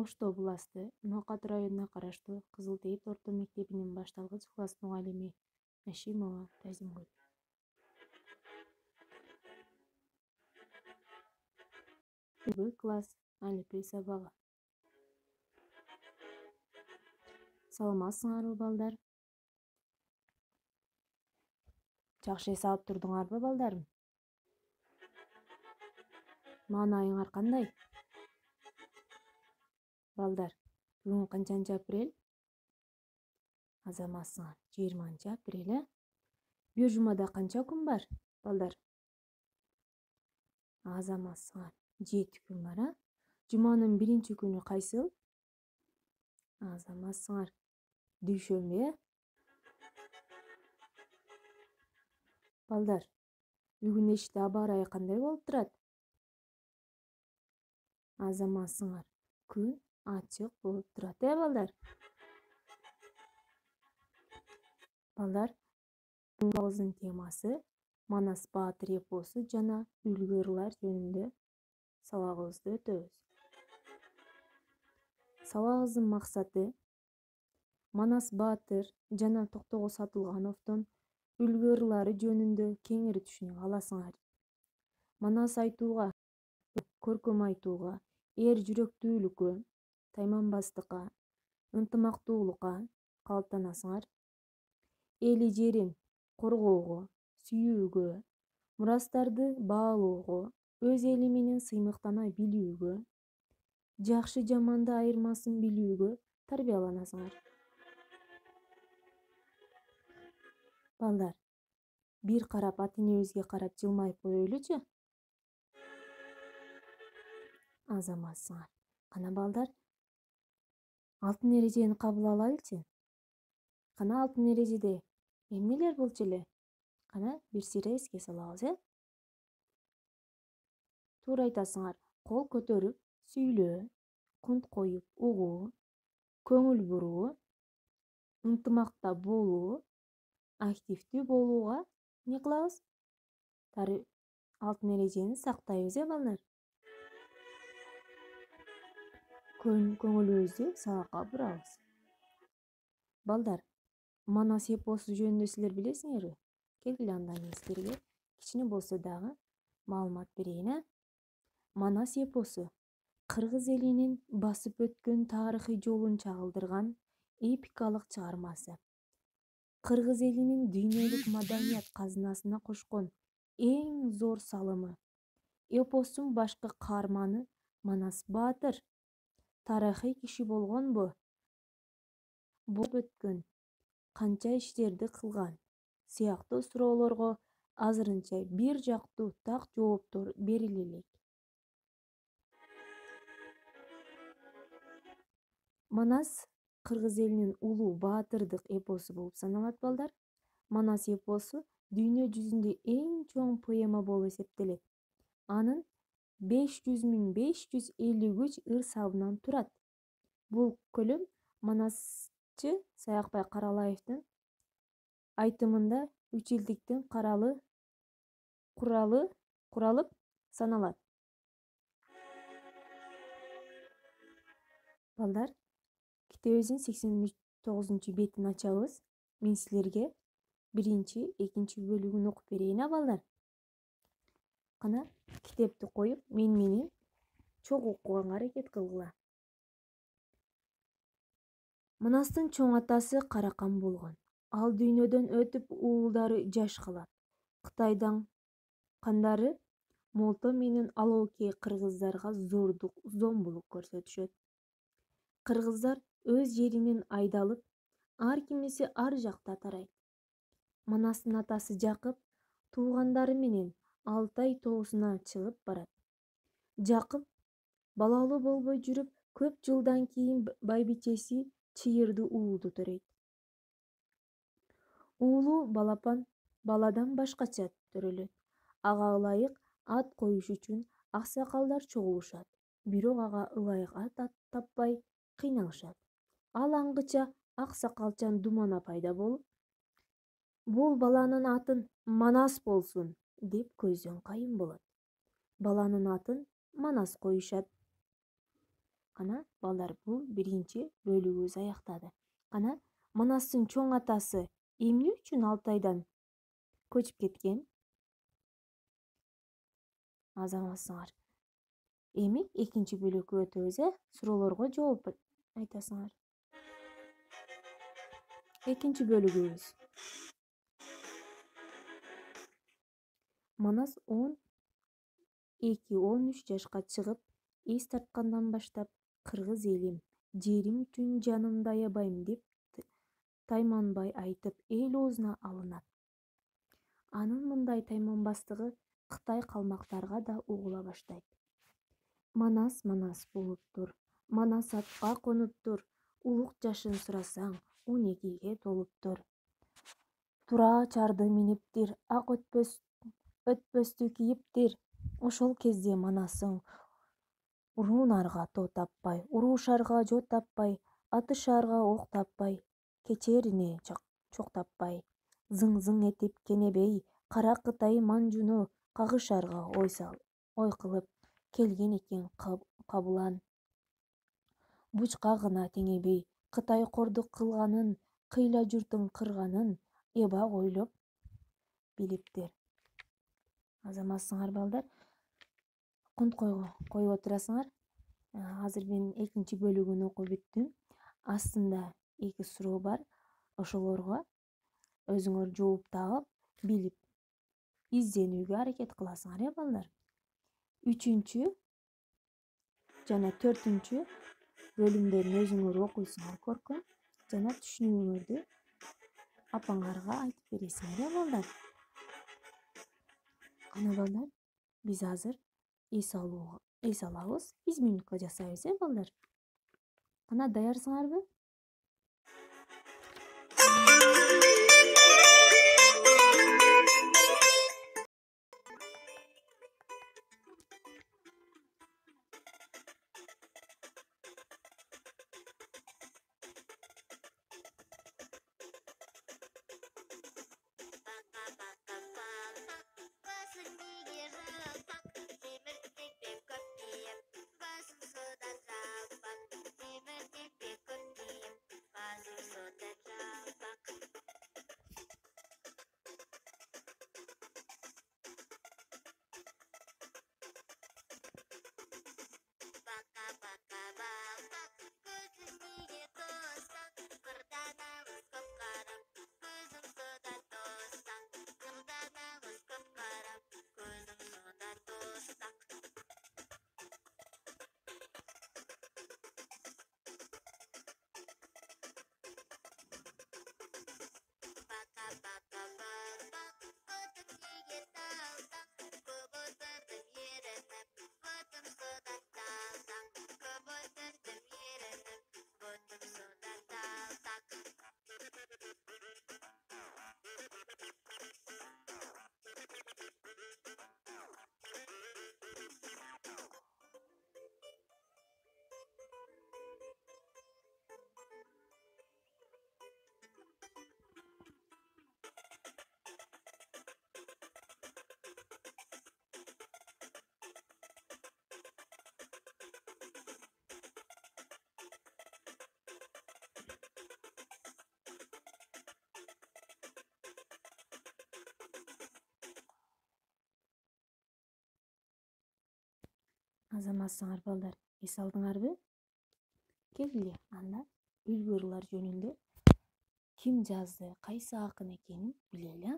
Ошто областы Ноокат районуна караштуу Кызылтейит орто мектебинин башталгыч класс мугалими Ашимова Тазимгүл. Б класс алифбей сабагы. Саламатсыңарбы балдар? Жакшы эс алып турдуңарбы балдарым? Маанайыңар кандай? Балдар, бүгүн канчанчы апрель? Азаматсыңар, 20-апрель, э? Бир жумада канча күн бар, балдар? Азаматсыңар, 7 күн бар, а? Жуманын биринчи күнү кайсыл? Азаматсыңар, дүйшөмбү, э? Балдар, бүгүн эшикте аба ырайы кандай болуп турат? Азаматсыңар, күн ачык болуп турат, э, балдар? Балдар, сабагыбыздын темасы Манас Баатыр эпосу жана үлгү ырлар жөнүндө сабагыбызды өтөбүз. Сабагыбыздын максаты Манас Баатыр жана Токтогул Сатылгановдун үлгү ырлары жөнүндө кеңири түшүнүк аласыңар. Манас айтууга, көркөм айтууга, эр жүрөктүүлүккө, тайманбастыкка, ынтымактуулукка калыптанасыңар. Эли жерин коргоого, сүйүүгө, мурастарды баалоого, өз эли менен сыймыктана билүүгө, жакшы жаманды айырмасын билүүгө тарбияланасыңар. Балдар, бир карап ата-энебизге карап жылмайып коелучу. Азаматсыңар. Кана балдар, алтын эрежени кабыл алайлычы. Кана алтын эрежеде эмнелер болчу эле? Кана бир сыйра эске салабыз, э? Туура айтасыңар. Кол көтөрүп сүйлөө, кунт коюп угуу, көңүл буруу, ынтымакта болуу, активдүү болууга эмне кылабыз? Алтын эрежени сактайбыз, э, балдар? Көңүлүбүздү сабакка бурабыз. Балдар, Манас эпосу жөнүндө силер билесиңерби? Келгиле андан кийин силерге кичине болсо дагы маалымат берейин, э? Манас эпосу кыргыз элинин басып өткөн тарыхый жолун чагылдырган эпикалык чыгармасы. Кыргыз элинин дүйнөлүк маданият казынасына кошкон эң зор салымы. Эпостун башкы каарманы Манас Баатыр тарыхый киши болгонбу? Болуп өткөн, канча иштерди кылган сыяктуу суроолорго азырынча бир жактуу так жооптор бериле элек. Манас кыргыз элинин улуу баатырдык эпосу болуп саналат, балдар. Манас эпосу дүйнө жүзүндө эң чоң поэма болуп эсептелет. Анын 500.553 ыр сабынан турат. Бул көлөм Манасчы Саякбай Каралаевдин айтымында 3 илдиктин куралып саналат. Балдар, китебибиздин 89-бетин ачабыз. Мен силерге 1-2 бөлүгүн окуп берейин, а балдар? Кана китепти коюп, менен чогуу окуганга аракет кылгыла. Манастын чоң атасы Каракан болгон. Ал дүйнөдөн өтүп, уулдары жаш калат. Кытайдан кандары Молто менен Алоокей кыргыздарга зомбулук көрсөтүшөт. Кыргыздар өз жеринен айдалып, ар кимиси ар жакта тарайт. Манастын атасы Жакып туугандары менен Алтай тоосуна чыгып барат. Жакып балалуу болбой жүрүп, көп жылдан кийин байбичеси Чыйырды уулду төрөйт. Уулу баладан башкача төрөлөт. Ага ылайык ат коюш үчүн аксакалдар чогулушат. Бирок ага ылайык ат таппай кыйналышат. Ал аңгыча аксакалчан Думана пайда болуп, бул баланын атын Манас болсун деп көздөн кайын болот. Баланын атын Манас коюшат. Кана балдар, бул биринчи бөлүгүбүз аяктады. Кана Манастын чоң атасы эмне үчүн Алтайдан көчүп кеткен? Азаматсыңар. Эми экинчи бөлүккө өтөбүз, суроолорго жооп айтасыңар. Экинчи бөлүгүбүз. Манас 12-13 жашка чыгып, эс тарткандан баштап кыргыз элим, жерим үчүн жанымды аябайм деп тайманбай айтып эл оозуна алынат. Анын мындай тайманбастыгы Кытай калмактарга да угула баштайт. Манас болуптур, Манас атка конуптур, улук жашын сурасаң 12ге толуптур. Тура чарды миниптир, ак өтпөстү кийиптир. Ошол кезде Манасың уруунарга тоо таппай, уруушарга жоо таппай, атышаарга ок таппай, кечерине чок таппай. Зың-зың этип кенебей, кара Кытай Манжуну кагышаарга ой кылып келген экен кабылан. Бучка гына теңебей, Кытай кордук кылганын, кыйла журтун кырганын эбак ойлоп билиптир. Азаматсыңар балдар, конт коюп отурасыңар. Азыр мен экинчи бөлүгүн окуп бүттүм. Астында 2 суроо бар. Ошолорго өзүңөр жооп таап, билип, изденүүгө аракет кыласыңар, балдар. 3 жана 4 бөлүмдөрүн өзүңөр окуйсуңар көркөм, жана түшүнүүңөрдү апаңарга айтып бересиңер, балдар. Кана балдар, биз азыр эс алабыз, 5 минутка жасайбыз, балдар. Кана даярсыңарбы? Азаматсыңар балдар, эс алдыңарбы? Келгиле, анда үлгү ырлар жөнүндө ким жазды, кайсы акын экенин билели.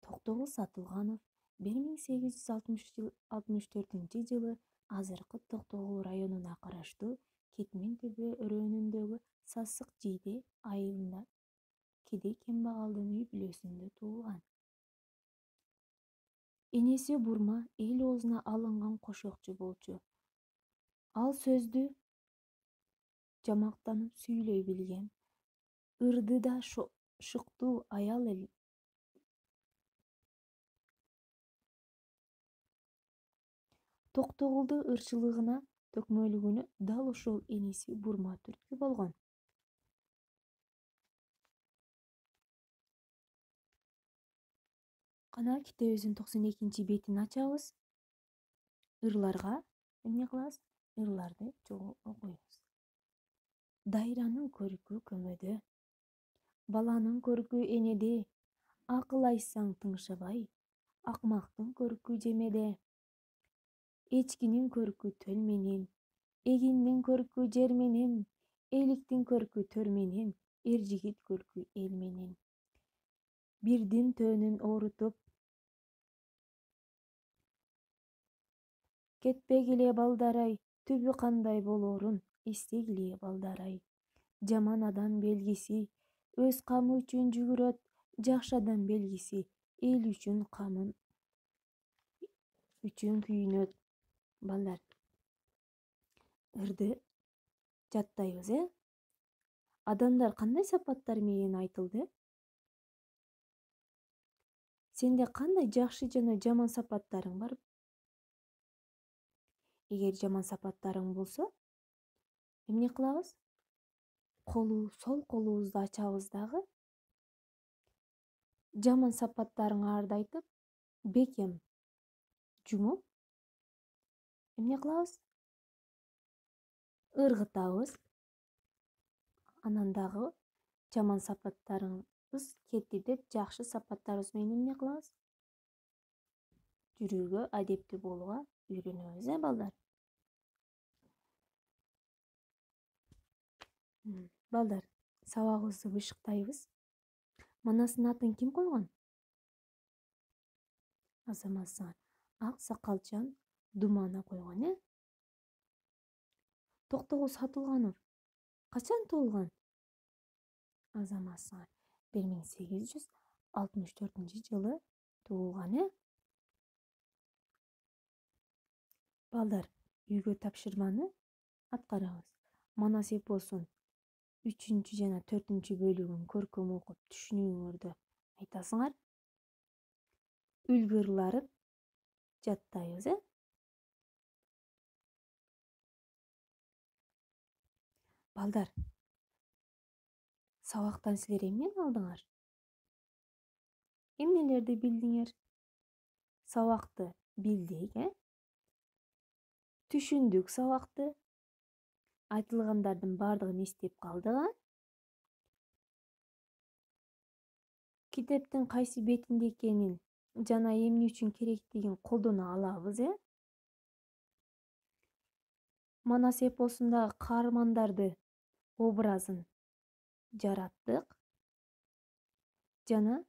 Токтогул Сатылганов 1864 жылы азыркы Токтогул районуна караштуу Кетмен-Төбө өрөөнүндөгү Сасык Жейде айылында кедей кембагалдын үй бүлөсүндө туулган. Энеси Бурма эл оозуна алынган кошокчу болчу. Ал сөздү жамактанып сүйлөй билген, ырды да шыктуу аял эл. Токтогулду ырчылыгына, төкмөлүгүнө дал ошол энеси Бурма түрткү болгон. Кана китебибиздин 92 бетин ачабыз. Ырларга эмне кылабыз? ырларды чогуу окуйбуз. Дайранын көркү көмөдө, баланын көркү энеде, акыл айтсаң тыңшабай, акмактын көркү жемеде. Эчкинин көркү төл менен, эгиндин көркү жер менен, эликтин көркү төр менен, эр жигит көркү эл менен. Бирдин төөнүн оорутуп, кетпегиле балдар-ай, түбү кандай болоорун эстегиле балдар-ай. Жаман адам белгиси, өз камы үчүн жүгүрөт, жакшы адам белгиси, эл үчүн камын үчүн күйүнөт. Балдар, ырды жаттайбыз, Адамдар кандай сапаттар менен айтылды? Сенде кандай жакшы жана жаман сапаттарың бар? Эгер жаман сапаттарың болсо, эмне кылабыз? Сол колубузду ачабыз дагы жаман сапаттарыңарды айтып, бекем жумуп, эмне кылабыз? Ыргытабыз. Анан дагы жаман сапаттарыбыз кетти деп, жакшы сапаттарыбыз менен эмне кылабыз? Жүрүүгө, адептүү болууга үйрөнөбүз, балдар. Балдар, сабагыбызды бышыктайбыз. Манастын атын ким койгон? Азамат Саңар. Ак сакалчан Думана койгон, Токтогул Сатылганов качан туулган? Азамат Саңар 1864-жылы туулган, Балдар, үйгө тапшырманы аткарабыз. Манас эпосун 3 жана 4 бөлүгүн көркөм окуп түшүнүүңөрдү айтасыңар. Үлгү ырларын жаттайбыз, Балдар, сабактан силер эмнени алдыңар? Эмнелерди билдиңер? Сабакты билдик, Түшүндүк сабакты. Айтылгандардын бардыгын эстеп калдык, Китептин кайсы бетинде экенин жана эмне үчүн керектигин колдоно алабыз, Манас эпосундагы каармандарды образын жараттык жана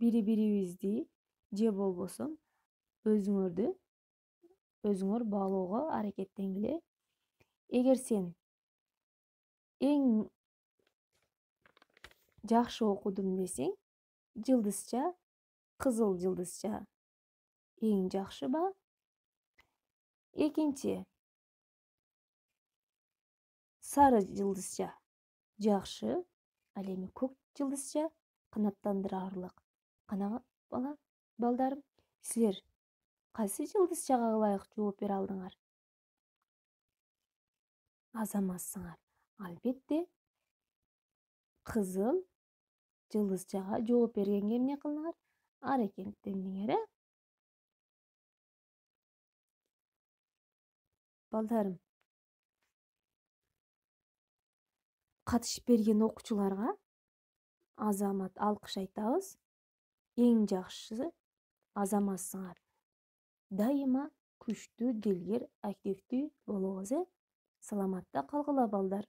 бири-бирибизди же болбосо өзүңөр баалоого аракеттенгиле. Эгер сен эң жакшы окудум десең, жылдызча, кызыл жылдызча эң жакшы баа. Экинчи, сары жылдызча жакшы, ал эми көк жылдызча канааттандырарлык. Кана балдарым, силер кайсы жылдызчага ылайык жооп бере алдыңар? Азамат Саңар, албетте кызыл жылдызчага жооп бергенге эмне кылдыңар? Аракеттендиңер, Балдарым, катышып берген окуучуларга Азамат алкыш айтабыз. Эң жакшысы Азамат Саңар. Дайыма күчтүү, дилгер, активдүү болобуз, Саламатта калгыла, балдар.